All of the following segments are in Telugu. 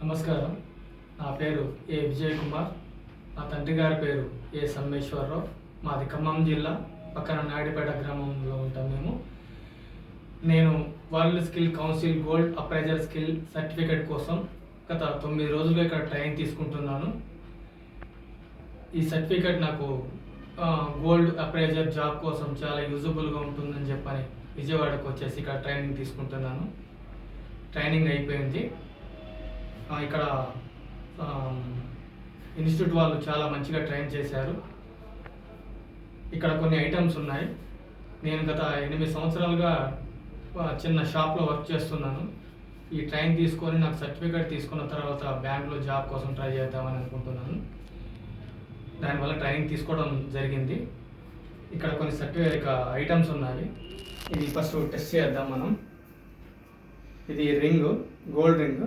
నమస్కారం. నా పేరు ఏ విజయ్ కుమార్. మా తండ్రి గారి పేరు ఏ సమ్మేశ్వరరావు. మాది ఖమ్మం జిల్లా పక్కన నాయుడుపేట గ్రామంలో ఉంటాం మేము. నేను world skill council gold appraiser skill certificate కోసం గత 9 రోజులుగా ఇక్కడ ట్రైనింగ్ తీసుకుంటున్నాను. ఈ సర్టిఫికేట్ నాకు గోల్డ్ అప్రైజర్ జాబ్ కోసం చాలా యూజబుల్గా ఉంటుందని చెప్పని విజయవాడకు వచ్చేసి ఇక్కడ ట్రైనింగ్ తీసుకుంటున్నాను. ట్రైనింగ్ అయిపోయింది. ఇక్కడ ఇన్స్టిట్యూట్ వాళ్ళు చాలా మంచిగా ట్రైన్ చేశారు. ఇక్కడ కొన్ని ఐటమ్స్ ఉన్నాయి. నేను గత 8 సంవత్సరాలుగా చిన్న షాప్లో వర్క్ చేస్తున్నాను. ఈ ట్రైన్ తీసుకొని నాకు సర్టిఫికేట్ తీసుకున్న తర్వాత బ్యాంక్లో జాబ్ కోసం ట్రై చేద్దామని అనుకుంటున్నాను. దానివల్ల ట్రైనింగ్ తీసుకోవడం జరిగింది. ఇక్కడ కొన్ని సర్టిఫికేట్ ఐటమ్స్ ఉన్నాయి. ఇది ఫస్ట్ టెస్ట్ చేద్దాం మనం. ఇది రింగ్, గోల్డ్ రింగ్.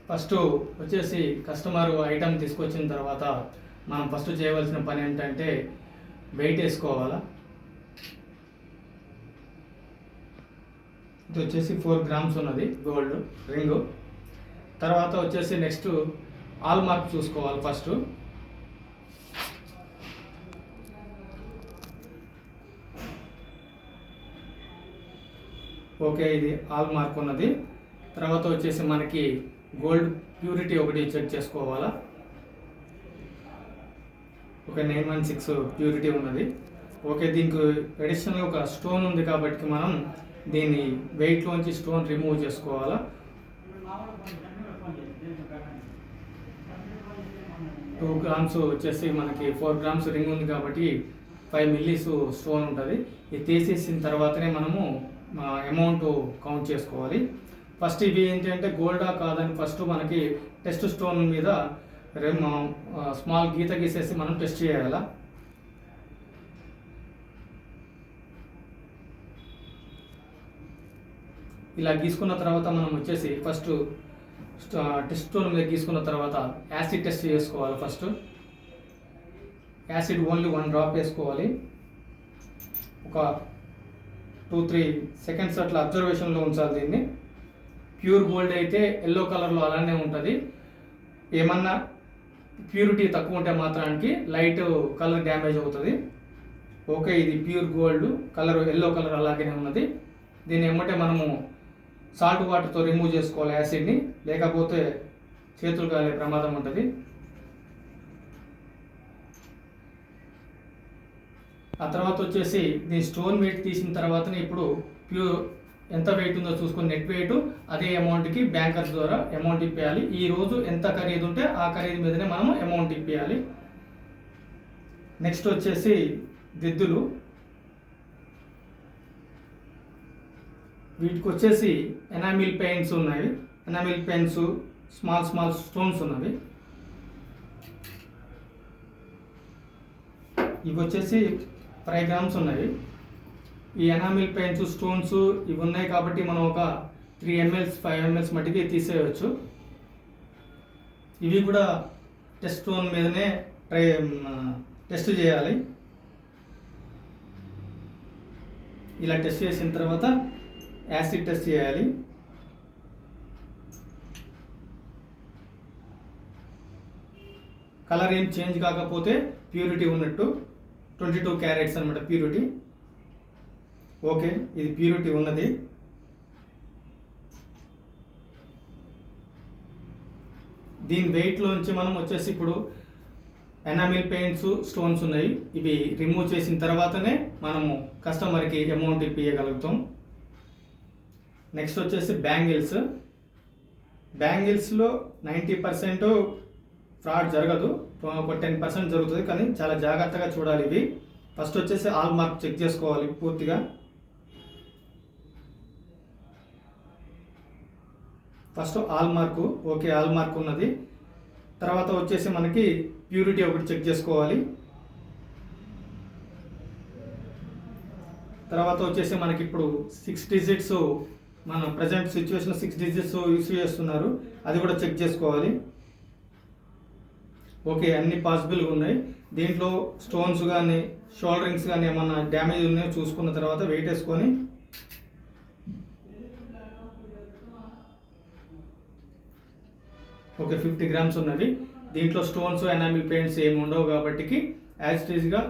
ఫస్ట్ వచ్చేసి కస్టమర్ ఐటమ్ తీసుకొచ్చిన తర్వాత మనం ఫస్ట్ చేయవలసిన పని ఏంటంటే వెయిట్ వేసుకోవాలా. ఇది వచ్చేసి 4 గ్రామ్స్ ఉన్నది గోల్డ్ రింగు. తర్వాత వచ్చేసి నెక్స్ట్ ఆల్ మార్క్ చూసుకోవాలి ఫస్ట్. ఓకే, ఇది ఆల్ మార్క్ ఉన్నది. తర్వాత వచ్చేసి మనకి గోల్డ్ ప్యూరిటీ ఒకటి చెక్ చేసుకోవాలా. ఒక 916 ప్యూరిటీ ఉన్నది. ఓకే, దీనికి అడిషనల్గా ఒక స్టోన్ ఉంది కాబట్టి మనం దీన్ని వెయిట్లోంచి స్టోన్ రిమూవ్ చేసుకోవాలా. 2 గ్రామ్స్ వచ్చేసి మనకి 4 గ్రామ్స్ రింగ్ ఉంది కాబట్టి 5 మిల్లీస్ స్టోన్ ఉంటుంది. ఇది తీసేసిన తర్వాతనే మనము అమౌంట్ కౌంట్ చేసుకోవాలి. ఫస్ట్ ఇవి ఏంటంటే గోల్డా కాదని ఫస్ట్ మనకి టెస్ట్ స్టోన్ మీద స్మాల్ గీత గీసేసి మనం టెస్ట్ చేయాలా. ఇలా గీసుకున్న తర్వాత మనం వచ్చేసి ఫస్ట్ టెస్ట్ స్టోన్ మీద గీసుకున్న తర్వాత యాసిడ్ టెస్ట్ చేసుకోవాలి. ఫస్ట్ యాసిడ్ ఓన్లీ 1 డ్రాప్ వేసుకోవాలి. ఒక 2-3 సెకండ్స్ అట్లా అబ్జర్వేషన్లో ఉంచాలి దీన్ని. ప్యూర్ గోల్డ్ అయితే ఎల్లో కలర్లో అలానే ఉంటుంది. ఏమన్నా ప్యూరిటీ తక్కువ ఉంటే మాత్రానికి లైట్ కలర్ డ్యామేజ్ అవుతుంది. ఓకే, ఇది pure gold colour yellow colour అలాగే ఉన్నది. దీన్ని ఏమంటే మనము సాల్ట్ వాటర్తో రిమూవ్ చేసుకోవాలి యాసిడ్ని, లేకపోతే చేతులు కాలే ప్రమాదం ఉంటుంది. ఆ తర్వాత వచ్చేసి దీని స్టోన్ వెయిట్ తీసిన తర్వాతనే ఇప్పుడు ప్యూర్ ఎంత వెయిట్ ఉందో చూసుకొని నెట్ వెయిట్ అదే అమౌంట్కి బ్యాంకర్ ద్వారా అమౌంట్ ఇప్పేయాలి. ఈ రోజు ఎంత ఖరీదు ఉంటే ఆ ఖరీదు మీదనే మనము అమౌంట్ ఇప్పేయాలి. నెక్స్ట్ వచ్చేసి దిద్దులు. వీటికి వచ్చేసి ఎనామిల్ పెయింట్స్ ఉన్నాయి. ఎనామిల్ పెయింట్స్ స్మాల్ స్టోన్స్ ఉన్నవి. ఇవి వచ్చేసి 5 గ్రామ్స్ ఉన్నాయి. ఈ ఎనామిల్ పెయింట్స్ స్టోన్స్ ఇవి ఉన్నాయి కాబట్టి మనం ఒక 3 ml 5 ml మట్టికి తీసేయవచ్చు. ఇవి కూడా టెస్ట్ స్టోన్ మీదనే టెస్ట్ చేయాలి. ఇలా టెస్ట్ చేసిన తర్వాత యాసిడ్ టెస్ట్ చేయాలి. కలర్ ఏం చేంజ్ కాకపోతే ప్యూరిటీ ఉన్నట్టు. 22 క్యారెట్స్ అనమాట ప్యూరిటీ. ఓకే, ఇది ప్యూరిటీ ఉన్నది. దీని వెయిట్లోంచి మనం వచ్చేసి ఇప్పుడు ఎనామిల్ పెయింట్స్ స్టోన్స్ ఉన్నాయి. ఇవి రిమూవ్ చేసిన తర్వాతనే మనము కస్టమర్కి అమౌంట్ ఇప్పించగలుగుతాం. నెక్స్ట్ వచ్చేసి బ్యాంగిల్స్. బ్యాంగిల్స్లో 90% ఫ్రాడ్ జరగదు, ఒక 10% జరుగుతుంది. కానీ చాలా జాగ్రత్తగా చూడాలి. ఇవి ఫస్ట్ వచ్చేసి ఆల్ మార్క్ చెక్ చేసుకోవాలి పూర్తిగా. First all mark. Okay, all mark ఉన్నది. తర్వాత వచ్చేసి మనకి ప్యూరిటీ ఒకటి చెక్ చేసుకోవాలి. తర్వాత వచ్చేసి మనకి ఇప్పుడు 6 డిజిట్స్ మన ప్రజెంట్ సిచ్యువేషన్ 6 డిజిట్స్ యూస్ చేస్తున్నారు, అది కూడా చెక్ చేసుకోవాలి. ఓకే, అన్ని పాసిబుల్గా ఉన్నాయి. దీంట్లో స్టోన్స్ కానీ షోల్డరింగ్స్ కానీ ఏమన్నా డ్యామేజ్ ఉన్నాయో చూసుకున్న తర్వాత వెయిట్ వేసుకొని ఓకే, 50 గ్రామ్స్ ఉన్నవి. దీంట్లో స్టోన్స్, ఎనామిల్ పెయింట్స్ ఏమి ఉండవు కాబట్టి యాజ్ ఇట్ ఈస్గా